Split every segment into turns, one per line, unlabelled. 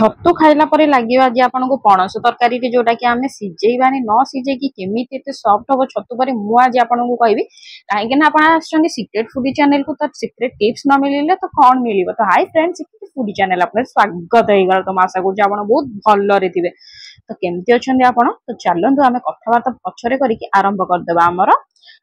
छतु खाइला परे लागियो आज आपनको पणस तरकारी रे जोटा कि आमे सिजेइबानी न सिजे कि केमिति एते सॉफ्ट हो छतु परे मु आज आपनको कहबी काहे कि ना आपण आछन सीक्रेट फूडी चैनल को तो सीक्रेट टिप्स न मिलिले तो कोन मिलिबो। तो hi friends, secret foodie channel आपन स्वागत है गल। तो आशा करू आपण बहुत भलो रे थिबे। तो केमति अछन आपण तो चलंतु आमे कथाबार्ता पछरे करिकि आरंभ कर देबा हमर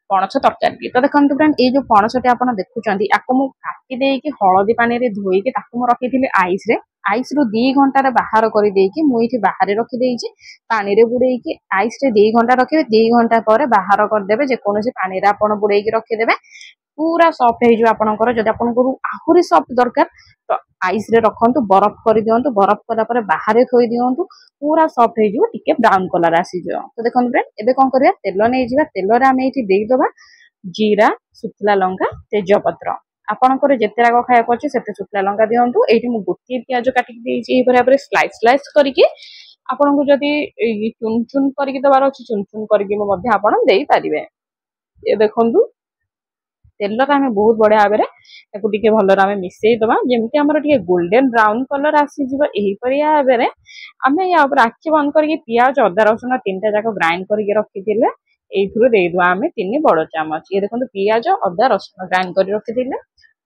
पणस तरकारी। तो देखंतु फ्रेंड, ए जो पणसटे आपण देखुचंदी आको मु काटी देकी हळदी पानी रे धोई के ताको मु रखिथिले आइस रु 2 घंटा रे बाहर करि देकी मु इठी बाहर रखि देइछि। पानी रे बुड़ेई के आइस रे 2 घंटा रखिबे। 2 घंटा पर बाहर कर देबे। जे कोनोसी पानी रे आपण बुड़ेई के रखि देबे, पूरा सॉफ्ट हे जो आपनकर। जदि आपनकर आहुरी सॉफ्ट दरकार तो आइस रे रखंतु, बरफ कर दियंतु। बरफ कला पर बाहर थोई दियंतु, पूरा सॉफ्ट हे जो टिके ब्राउन कलर आसी जो। तो देखंतु फ्रेंड, एबे कोन करिया, तेल नै जिबा। तेल रे आमे इठी देई दबा जीरा, सुखला लंका, तेजपत्र। आपनकर जेते राग खाया करछि सेते सुखला लंका दियंतु। एठी मु गोटी प्याज काटि देइछि ए बराबर स्लाइस स्लाइस करिके। आपनको जदि चुन चुन करिके दबार अछि चुन चुन करिके मध्ये आपन देई परिबे। ए देखंतु तेल रा हमें बहुत बढ़िया भाबरे ताकू टिके भलो आमे मिसई दबा। जेमति हमर टिके गोल्डन ब्राउन कलर आसी जिवो एही परिया भाबरे आमे या ऊपर आखि बंद करके प्याज अदा रसुन तीनटा जाको ग्राइंड करके रखिथिले एइथुरो देई दवा आमे 3 बड़ चामच। ये देखंतु प्याज अदा रसुन ग्राइंड कर रखिथिले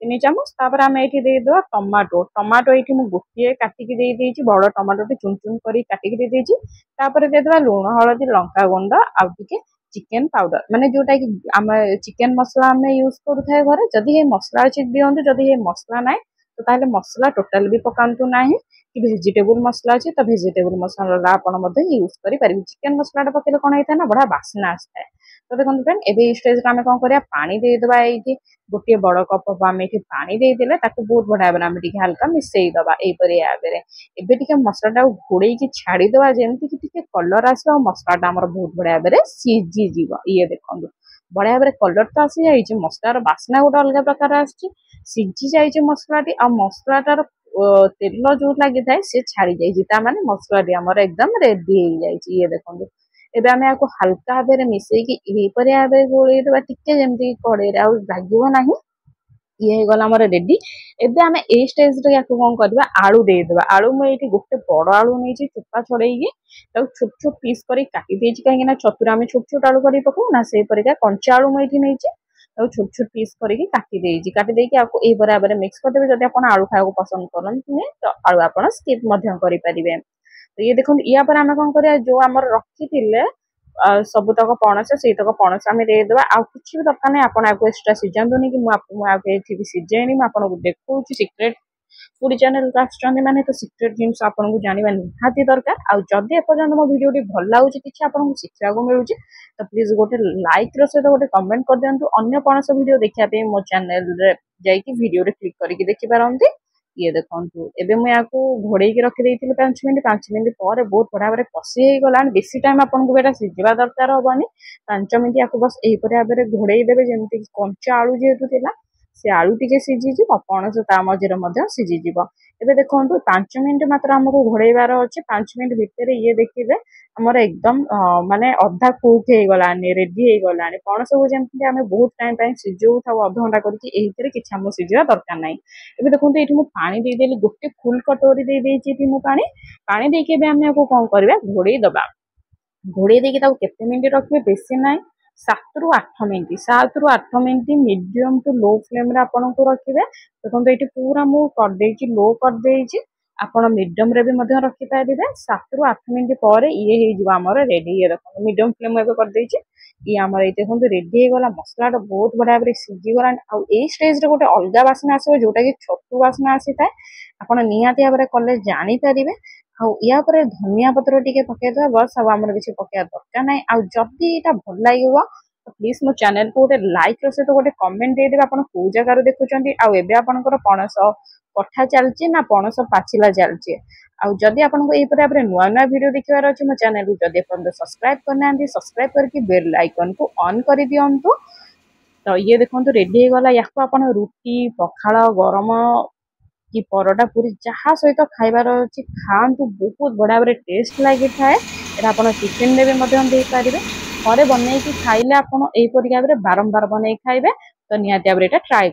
3 चामच। तापर आमे एठी देई दवा टमाटो एठी मु गोटिए काटि के देई देइछि। बड़ टमाटो टे चुन चुन करी काटि के देई देइछि। तापर देई दवा लूण, हळदी, लंका गुंडा आ टिके चिकन पाउडर, माने जोटा कि आमे चिकन मसला आमे यूज करू थाए घरे। जदि हे मसला अछि दियंतु, जदि हे मसला नाइ तो ताले मसला टोटल भी पकांतु नाही। कि वेजिटेबल मसला अछि तो वेजिटेबल मसला आपण मध्ये यूज करि परिबि। चिकन मसला पकेले कोन हेता ना बडा बासना आस्ते। तो देखंतु फ्रेंड, एबे स्टेज रे आमे कोन करिया, पानी देई दबा। एठी गोटे बड़ कप आमे एठी पानी देई देले ताकू बहुत बडा बना आमे टिके हल्का मिसई दबा एई परे आबेरे। एबे टिके मसला टा घोड़ेई कि छाडी दबा, जेमति कि टिके कलर आसो। मसला टा हमर बहुत बडा आबेरे सीजी जीवो। ये देखंतु बडा आबेरे कलर तो आसी जाईछि, मसलार बासना गोटे अलग प्रकार आछि। सीजी जाईछि मसलाटी आ मसलाटार तेल जो लगी थाए से छाड़ी जाईछि। ता माने मसलाटी हमर एकदम रेडी हो जाईछि। ये देखंतु एबे आमे आको हल्का भाबेरे मिसई कि एही परे आबे गोळेई दबा टिके, जेमति कड़े रे आ लागिवो नाही। ये हे गला हमर रेडी। एबे आमे ए स्टेज रे याको कोन करबा, आलू देई दबा। आलू म एठी गोटे बड़ आलू नेछि, चोपा छड़ेई के ताऊ छोट छोट पीस करी काटि देछि। काहे ना छतुरा आमे छोट छोट आलू करी पकौ ना, से परिका कंचा आलू म एठी नेछि ताऊ छोट छोट पीस करी काटि देछि। काटि देइ के आको ए बराबर मिक्स कर देबे। जदि आपण आलू खाया को पसंद करन तो आलू आपण स्किप मध्यम करि परिबे। तो ये देखो या पर आमे कोन करिया, जो हमर रखिथिले सब तक पणस से तक पणस आमे दे देबा। आ कुछ भी दरकार नै, आपण आको एक्स्ट्रा सिजंतुनी कि मु आको एठी भी सिजेनी। मु आपण को देखौछि सीक्रेट फूडी चैनल का आछन माने तो सीक्रेट जिंस आपण को जानिबा निहाती दरकार। आ जदि एपर्यंत मो वीडियो टी भल लागुछि, किछि आपण को शिक्षा को मिलुछि तो प्लीज गोटे लाइक रो सहित गोटे कमेंट कर दियंतु। अन्य पणस वीडियो देखिया पे मो चैनल रे जाई कि वीडियो रे क्लिक करके देखि पारंती। ये देखंतु एबे मु याको घोड़ेई के रखि देइथिले 5 मिनिट पर बहुत बडा बरे कसी हे गलान। बेसी टाइम आपन को बेटा सिजिबा दरकार होबनी। 5 मिनिट याको बस एही परे आबरे घोड़ेई देबे, जेमति कंचा आलू जेतु थिला से आलू टिके सिझी जिवो, पणस ता मझिरे मध्ये सिझी जिवो। एबे देखंतु 5 मिनिट मात्र हमको घोड़ेइबार अछि। 5 मिनिट भितरे ये देखिबे हमर एकदम माने अधा कुक हे गलानी, रेडी हे गलानी। पणस को जेमति हमें बहुत टाइम टाइम सिझौ था आधा घंटा करके एहितरे किछ हम सिझिबा दरकार नै। एबे देखंतु एठी मु पानी दे देली, गोटे फुल कटोरी दे देछि एठी मु पानी दे के बे हमें को कोन करबा, घोड़ेई दबा। घोड़ेई दे के ताऊ केते मिनिट रखबे, बेसी नै 7 रु 8 मिनिट। 7 रु 8 minute medium to low flame रे आपन को रखिबे। देखंतु एठी पूरा मु कर देछि, लो कर देछि। आपण मीडियम रे भी मध्ये रखि पारिबे। 7 रु 8 मिनिट पर ये हे जिवा हमर रेडी। ये देखो मीडियम फ्लेम एबे कर देछि। ये हमर ए देखंतु रेडी हे गला। मसला तो बहुत बडा बरे सिझी गला। आ ए स्टेज रे गोटे अलगा वासना आसे, जोटा कि छतु वासना आसी थाए। आपण निहाती भाबरे कले जानि पारिबे। आ या पर धनिया पत्र टिके पके दबा, बस अब हमर किछि पके दरकार नै। आ जदी एटा भल लागिवो तो प्लीज मो चैनल को गोटे लाइक रो से तो गोटे कमेंट दे देबे। आपण को जगह रो देखुचंती, आ एबे आपनकर पणस कठा चलछि ना पणस पाचिला चलछि। आ जदी आपन को एई परे आपरे नुवा नुवा वीडियो देखिवार अछि, मो चैनल को जदी अपन सब्सक्राइब करनांती सब्सक्राइब करके बेल आइकन को ऑन करि दियंतु। तो ये देखंतु रेडी हे गला। याको आपण रुटी, पखाळ, गरम कि परोटा, पूरी जहा सहित खाइबार अछि खांतु। बहुत बडा बरे टेस्ट लागि थाए। एरा आपण टिफिन रे भी मध्यम दे पारिबे। घरे बनै कि खाइले आपण एई परिका बरे बारंबार बनै खाइबे। तो निहाती भाबरे एटा ट्राई